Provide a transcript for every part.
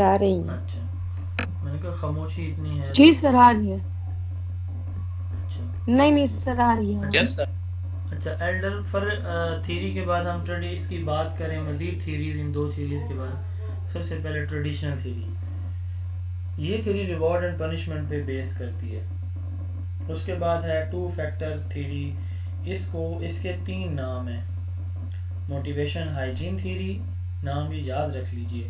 آ رہی ہیں. اچھا، میں نے کہا خاموشی اتنی ہے جی تو. سر آ رہی ہے. اچھا نہیں سر آ رہی ہے اچھا آواز. اچھا ایلڈر فر تھیری کے بعد ہم اس کی بات کریں مزید تھیریز. ان دو تھیریز کے بعد سب سے پہلے ٹریڈیشنل تھیری. یہ تھیری ریوارڈ اینڈ پنشمنٹ پہ بیس کرتی ہے. اس کے بعد ہے ٹو فیکٹر تھیری. اس کے تین نام ہیں. موٹیویشن ہائیجین تھیری، نام بھی یاد رکھ لیجئے.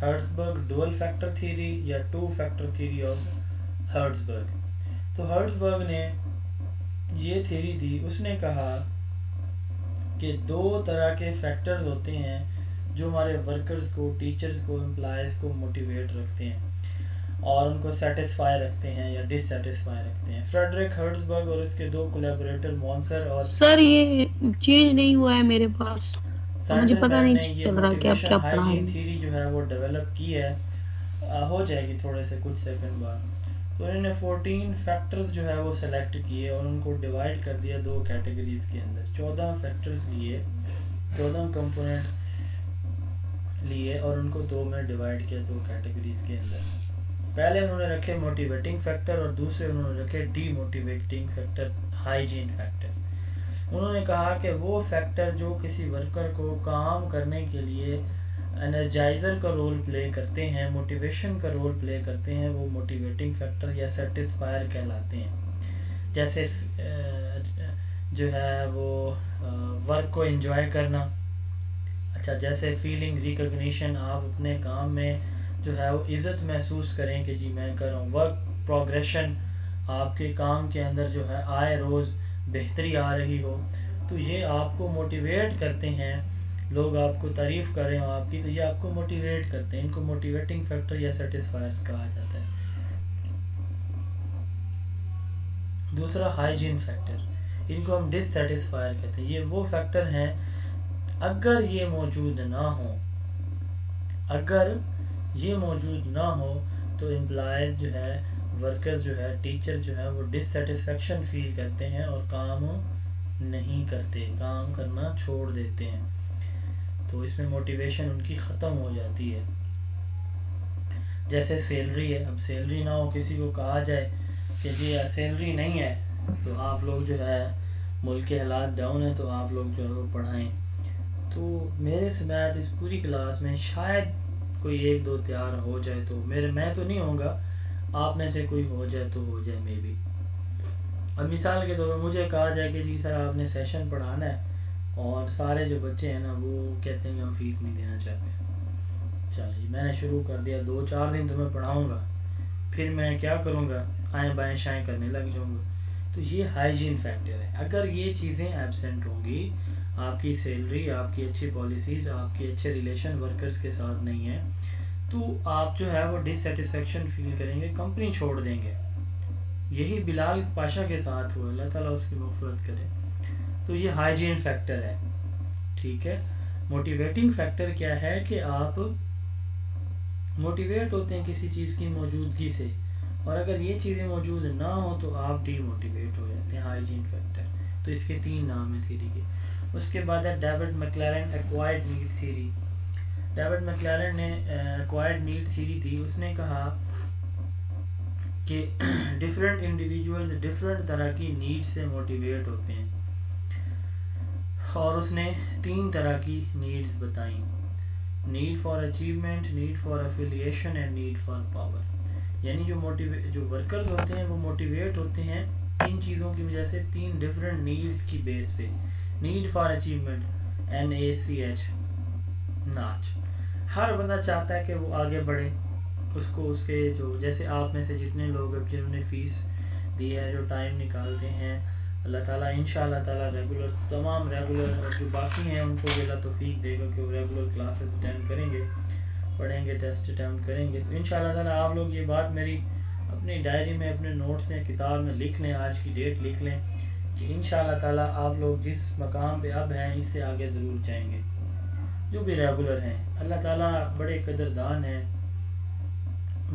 ہرٹزبرگ ڈوئل فیکٹر تھیری یا two factor theory of Herzberg. تو ہرٹزبرگ نے یہ تھیری دی. اس نے کہا کہ دو طرح کے فیکٹرز ہوتے ہیں جو ہمارے ورکرز کو، ٹیچرز کو، امپلائیز کو موٹیویٹ رکھتے ہیں اور ان کو سیٹسفائی رکھتے ہیں یا ڈس سیٹسفائی رکھتے ہیں. فریڈرک ہرٹزبرگ اور اس کے دو کولیبوریٹر مونسر اور سر یہ چینج نہیں ہوا ہے میرے پاس، تو مجھے پتہ سائڈربرگ نہیں نے یہ چل رہا کہ آپ موٹیویشن کیا پڑھا رہے ہائیجین ہیں. تھیری جو ہے وہ ڈیولپ کی ہے. ہو جائے گی تھوڑے سے کچھ سیکنڈ بعد. تو انہوں نے 14 فیکٹرز جو ہے وہ سلیکٹ کیے اور ان کو ڈیوائڈ کر دیا دو کیٹیگریز کے اندر. 14 فیکٹرز لیے، 14 کمپوننٹ لیے اور ان کو دو میں ڈیوائڈ کیا دو کیٹیگریز کے اندر. پہلے انہوں نے رکھے موٹیویٹنگ فیکٹر اور دوسرے انہوں نے رکھے D motivating factor, hygiene factor. انہوں نے کہا کہ وہ فیکٹر جو کسی ورکر کو کام کرنے کے لیے انرجائزر کا رول پلے کرتے ہیں، موٹیویشن کا رول پلے کرتے ہیں، وہ موٹیویٹنگ فیکٹر یا سیٹسفائر کہلاتے ہیں. جیسے جو ہے وہ ورک کو انجوائے کرنا. اچھا جیسے فیلنگ ریکگنیشن، آپ اپنے کام میں جو ہے وہ عزت محسوس کریں کہ جی میں کر رہا ہوں. ورک پروگریشن، آپ کے کام کے اندر جو ہے آئے روز بہتری آ رہی ہو، تو یہ آپ کو موٹیویٹ کرتے ہیں. لوگ آپ کو تعریف کر رہے ہوں آپ کی، تو یہ آپ کو موٹیویٹ کرتے ہیں. ان کو موٹیویٹنگ فیکٹر یا سیٹسفائرز کہا جاتا ہے. دوسرا ہائیجین فیکٹر، ان کو ہم ڈس سیٹسفائر کہتے ہیں. یہ وہ فیکٹر ہیں اگر یہ موجود نہ ہوں، اگر یہ موجود نہ ہو تو امپلائیز جو ہے، ورکرز جو ہے، ٹیچر جو ہے وہ ڈس سیٹسفیکشن فیل کرتے ہیں اور کام نہیں کرتے، کام کرنا چھوڑ دیتے ہیں. تو اس میں موٹیویشن ان کی ختم ہو جاتی ہے. جیسے سیلری ہے، اب سیلری نہ ہو، کسی کو کہا جائے کہ جی سیلری نہیں ہے تو آپ لوگ جو ہے، ملک کے حالات ڈاؤن ہیں تو آپ لوگ جو ہے وہ پڑھائیں. تو میرے سمیت اس پوری کلاس میں شاید کوئی ایک دو تیار ہو جائے، تو میں تو نہیں ہوں گا، آپ میں سے کوئی ہو جائے تو ہو جائے مے بی. اب مثال کے طور پر مجھے کہا جائے کہ جی سر آپ نے سیشن پڑھانا ہے اور سارے جو بچے ہیں نا وہ کہتے ہیں کہ ہم فیس نہیں دینا چاہتے. چلیے میں نے شروع کر دیا، 2-4 دن تو میں پڑھاؤں گا، پھر میں کیا کروں گا، آئیں بائیں شائیں کرنے لگ جاؤں گا. تو یہ ہائیجین فیکٹر ہے. اگر یہ چیزیں ایبسینٹ ہوں گی، آپ کی سیلری، آپ کی اچھی پالیسیز، آپ کے اچھے ریلیشن ورکرز کے ساتھ نہیں ہیں، تو آپ جو ہے وہ ڈس سیٹسفیکشن فیل کریں گے، کمپنی چھوڑ دیں گے. یہی بلال پاشا کے ساتھ ہوا، اللہ تعالیٰ اس کی مغفرت کرے. تو یہ ہائیجین فیکٹر ہے. ٹھیک ہے. موٹیویٹنگ فیکٹر کیا ہے کہ آپ موٹیویٹ ہوتے ہیں کسی چیز کی موجودگی سے، اور اگر یہ چیزیں موجود نہ ہوں تو آپ ڈی موٹیویٹ ہو جاتے ہیں. Hygiene factor. تو اس کے 3 نام ہیں تھیری کے. اس کے بعد ہے David McLaren acquired need theory. David McLaren نے ایکوائرڈ نیڈ تھیری دی. اس نے کہا کہ ڈفرینٹ انڈیویجولز ڈفرینٹ طرح کی نیڈ سے موٹیویٹ ہوتے ہیں، اور اس نے 3 طرح کی نیڈز بتائیں: need for achievement, need for affiliation and need for power. یعنی جو ورکرز ہوتے ہیں وہ موٹیویٹ ہوتے ہیں ان چیزوں کی وجہ سے 3 ڈفرینٹ نیڈز کی بیس پہ. نیڈ فار اچیومنٹ، NACH، ناچ. ہر بندہ چاہتا ہے کہ وہ آگے بڑھے، اس کو اس کے جو، جیسے آپ میں سے جتنے لوگ اب جنہوں نے فیس دی ہے، جو ٹائم نکالتے ہیں، اللہ تعالیٰ انشاءاللہ تعالیٰ ریگولر، تمام ریگولر اور جو باقی ہیں ان کو بھی اللہ توفیق دے گا کہ وہ ریگولر کلاسز اٹینڈ کریں گے، پڑھیں گے، ٹیسٹ اٹیمپٹ کریں گے. تو انشاءاللہ تعالیٰ آپ لوگ یہ بات میری اپنی ڈائری میں، اپنے نوٹس میں، کتاب میں لکھ لیں، آج کی ڈیٹ لکھ لیں کہ انشاءاللہ تعالیٰ آپ لوگ جس مقام پہ اب ہیں اس سے آگے ضرور جائیں گے. جو بھی ریگولر ہیں، اللہ تعالیٰ بڑے قدردان ہیں.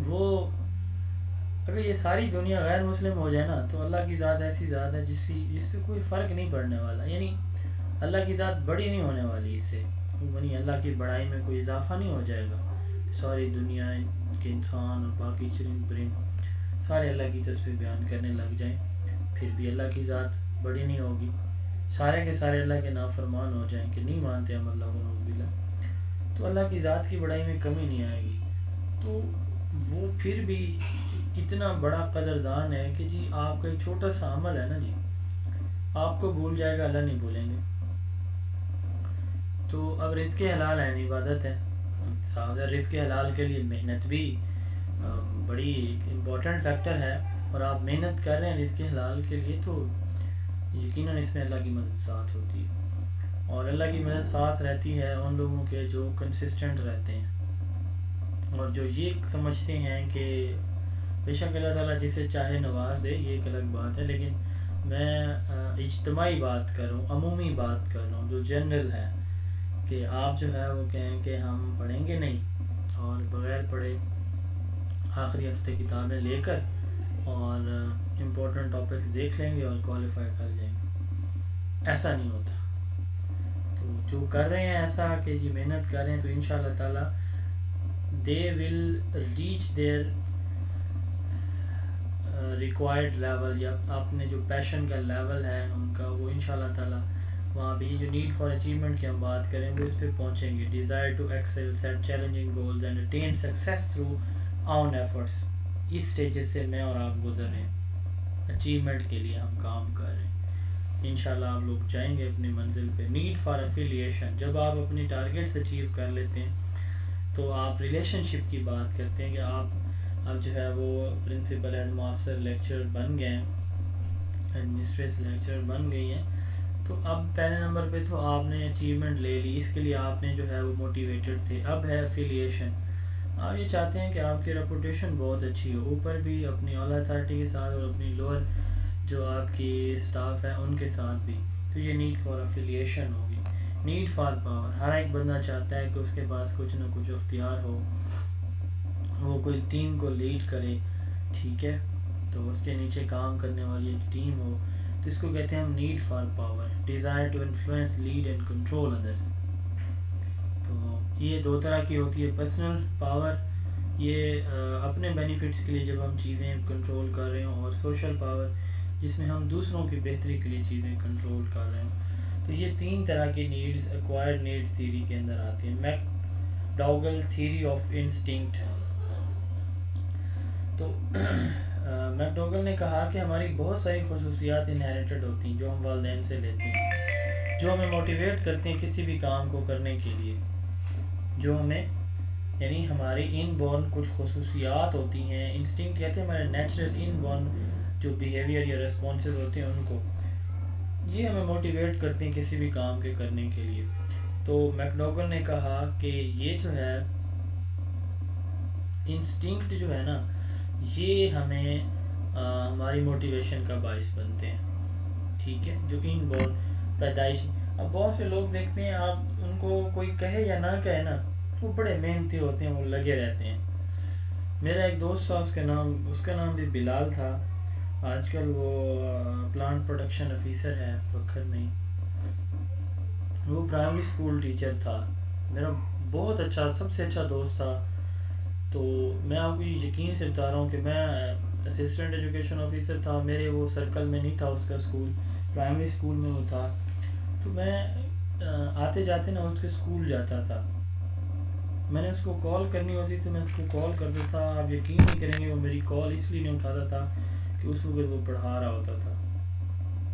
وہ اگر یہ ساری دنیا غیر مسلم ہو جائے نا تو اللہ کی ذات ایسی ذات ہے جس پہ کوئی فرق نہیں پڑنے والا. یعنی اللہ کی ذات بڑی نہیں ہونے والی اس سے، یعنی اللہ کی بڑائی میں کوئی اضافہ نہیں ہو جائے گا. ساری دنیا کے انسان اور باقی چرند پرند سارے اللہ کی تسبیح بیان کرنے لگ جائیں، پھر بھی اللہ کی ذات بڑی نہیں ہوگی، سارے کے سارے اللہ کے نافرمان ہو جائیں کہ نہیں مانتے ہم اللہ کو نعوذ باللہ، تو اللہ کی ذات کی بڑائی میں کمی نہیں آئے گی، تو وہ پھر بھی اتنا بڑا قدردان ہے کہ جی آپ کا ایک چھوٹا سا عمل ہے نا جی، آپ کو بھول جائے گا، اللہ نہیں بھولیں گے. تو اب رزق حلال ہے، عبادت ہے، رزق حلال کے لیے محنت بھی بڑی امپورٹنٹ فیکٹر ہے، اور آپ محنت کر رہے ہیں رزق حلال کے لیے تو یقیناً اس میں اللہ کی مدد ساتھ ہوتی ہے، اور اللہ کی مدد ساتھ رہتی ہے ان لوگوں کے جو کنسسٹنٹ رہتے ہیں اور جو یہ سمجھتے ہیں کہ بے شک اللہ تعالیٰ جسے چاہے نواز دے، یہ ایک الگ بات ہے، لیکن میں اجتماعی بات کر رہا ہوں، عمومی بات کر رہا ہوں جو جنرل ہے، کہ آپ جو ہے وہ کہیں کہ ہم پڑھیں گے نہیں اور بغیر پڑھے آخری ہفتے کتابیں لے کر اور امپورٹنٹ ٹاپکس دیکھ لیں گے اور کوالیفائی کر جائیں گے، ایسا نہیں ہوتا. تو جو کر رہے ہیں ایسا کہ جی محنت کر رہے ہیں تو انشاءاللہ تعالیٰ they will reach their required level, یا اپنے جو پیشن کا لیول ہے ان کا، وہ انشاءاللہ تعالیٰ وہاں پہ یہ جو نیڈ فار اچیومنٹ کی ہم بات کریں وہ اس پہ پہنچیں گے. Desire to excel, set challenging goals and attain success through own efforts, اس اسٹیجز سے میں اور آپ گزر رہے ہیں، اچیومنٹ کے لیے ہم کام کر رہے ہیں، انشاءاللہ آپ لوگ جائیں گے اپنی منزل پہ. نیڈ فار افیلیشن، جب آپ اپنی ٹارگیٹس اچیو کر لیتے ہیں تو آپ ریلیشن شپ کی بات کرتے ہیں کہ آپ اب جو ہے وہ پرنسپل، ہیڈ ماسٹر، لیکچر بن گئے ہیں، ایڈمنسٹریس لیکچر بن گئی ہیں، تو اب پہلے نمبر پہ تو آپ نے اچیومنٹ لے لی، اس کے لیے آپ نے جو ہے وہ موٹیویٹڈ تھے. اب ہے افیلیشن، آپ یہ چاہتے ہیں کہ آپ کی ریپوٹیشن بہت اچھی ہو، اوپر بھی اپنی اعلیٰ اتھارٹی کے ساتھ اور اپنی لوور جو آپ کی اسٹاف ہے ان کے ساتھ بھی، تو یہ نیڈ فار افیلیشن ہوگی. نیڈ فار پاور، ہر ایک بندہ چاہتا ہے کہ اس کے پاس کچھ نہ کچھ اختیار ہو، وہ کوئی ٹیم کو لیڈ کرے، ٹھیک ہے، تو اس کے نیچے کام کرنے والی ایک ٹیم ہو، تو اس کو کہتے ہیں ہم need for power. Desire to influence, lead and control others, تو یہ دو طرح کی ہوتی ہے. پرسنل پاور، یہ اپنے بینیفٹس کے لیے جب ہم چیزیں کنٹرول کر رہے ہوں، اور سوشل پاور جس میں ہم دوسروں کی بہتری کے لیے چیزیں کنٹرول کر رہے ہوں. تو یہ تین طرح کی نیڈز ایکوائرڈ نیڈ تھیوری کے اندر آتی ہیں. میک ڈوگل تھیوری آف انسٹنکٹ، تو میک ڈوگل نے کہا کہ ہماری بہت ساری خصوصیات انہیریٹڈ ہوتی ہیں جو ہم والدین سے لیتے ہیں، جو ہمیں موٹیویٹ کرتے ہیں کسی بھی کام کو کرنے کے لیے، جو ہمیں یعنی ہماری ان بورن کچھ خصوصیات ہوتی ہیں. انسٹنکٹ کہتے ہیں ہمارے نیچرل ان بورن جو بیہیویئر یا ریسپانسز ہوتے ہیں ان کو، یہ ہمیں موٹیویٹ کرتے ہیں کسی بھی کام کے کرنے کے لیے. تو میک ڈوگل نے کہا کہ یہ جو ہے انسٹنکٹ جو ہے نا، یہ ہمیں ہماری موٹیویشن کا باعث بنتے ہیں، ٹھیک ہے، جو ان بورن پیدائشی. اب بہت سے لوگ دیکھتے ہیں، آپ ان کو کوئی کہے یا نہ کہے نا، وہ بڑے محنتی ہوتے ہیں، وہ لگے رہتے ہیں. میرا ایک دوست تھا، اس کا نام بھی بلال تھا، آج کل وہ پلانٹ پروڈکشن آفیسر ہے بکھر میں. وہ پرائمری اسکول ٹیچر تھا، میرا بہت اچھا، سب سے اچھا دوست تھا. تو میں آپ کو یہ یقین سے بتا رہا ہوں کہ میں اسسٹنٹ ایجوکیشن آفیسر تھا، میرے وہ سرکل میں نہیں تھا اس کا اسکول، پرائمری اسکول میں وہ تھا. تو میں آتے جاتے نا اس کے اسکول جاتا تھا، میں نے اس کو کال کرنی ہوتی تھی، میں اس کو کال کرتا تھا. آپ یقین نہیں کریں گے وہ میری کال اس لیے نہیں اٹھاتا تھا کہ اس وقت وہ پڑھا رہا ہوتا تھا،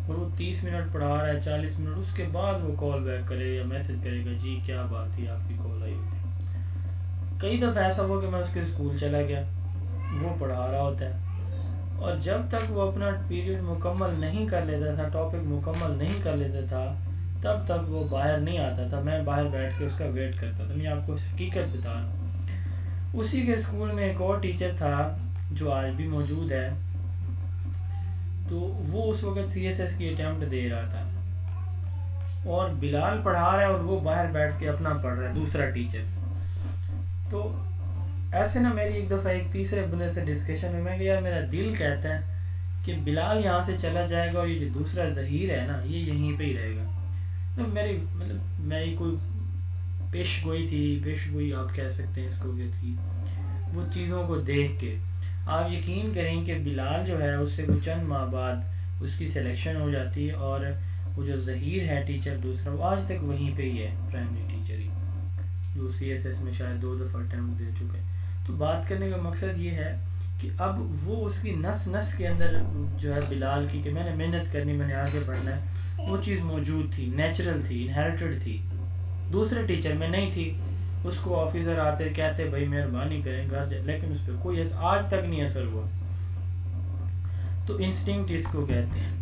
اور وہ 30 منٹ پڑھا رہا ہے، 40 منٹ، اس کے بعد وہ کال بیک کرے یا میسج کرے گا، جی کیا بات تھی آپ کی کال آئی ہوئی. کئی دفعہ ایسا ہوا کہ میں اس کے اسکول چلا گیا، وہ پڑھا رہا ہوتا ہے، اور جب تک وہ اپنا پیریڈ مکمل نہیں کر لیتا تھا، ٹاپک مکمل نہیں کر لیتا تھا، تب تک وہ باہر نہیں آتا تھا. میں باہر بیٹھ کے اس کا ویٹ کرتا تھا. میں آپ کو حقیقت بتا رہا ہوں. اسی کے اسکول میں ایک اور ٹیچر تھا جو آج بھی موجود ہے، تو وہ اس وقت سی ایس ایس کی اٹیمپٹ دے رہا تھا، اور بلال پڑھا رہا ہے اور وہ باہر بیٹھ کے اپنا پڑھ رہا ہے، دوسرا ٹیچر. تو ایسے نا میری ایک دفعہ ایک تیسرے بندے سے ڈسکشن ہوئی، میں کہ یار میرا دل کہتا ہے کہ بلال یہاں سے چلا جائے گا اور یہ جو دوسرا ظہیر ہے نا، یہ یہیں پہ ہی رہے گا. تو میری کوئی پیش گوئی آپ کہہ سکتے ہیں اس کو کہ تھی، وہ چیزوں کو دیکھ کے آپ یقین کریں کہ بلال جو ہے اس سے وہ چند ماہ بعد اس کی سلیکشن ہو جاتی ہے، اور وہ جو ظہیر ہے ٹیچر دوسرا، وہ آج تک وہیں پہ ہی ہے، پرائمری ٹیچر ہی، جو سی ایس ایس میں شاید 2 دفعہ اٹیمپٹ دے چکے ہیں۔ تو بات کرنے کا مقصد یہ ہے کہ اب وہ اس کی نس نس کے اندر جو ہے بلال کی، کہ میں نے محنت کرنی، میں نے آگے بڑھنا ہے، وہ چیز موجود تھی، نیچرل تھی، انہیریٹڈ تھی، دوسرے ٹیچر میں نہیں تھی۔ اس کو آفیسر آتے کہتے بھائی مہربانی کریں گھر جائے، لیکن اس پہ کوئی آج تک نہیں اثر ہوا۔ تو انسٹنکٹ اس کو کہتے ہیں۔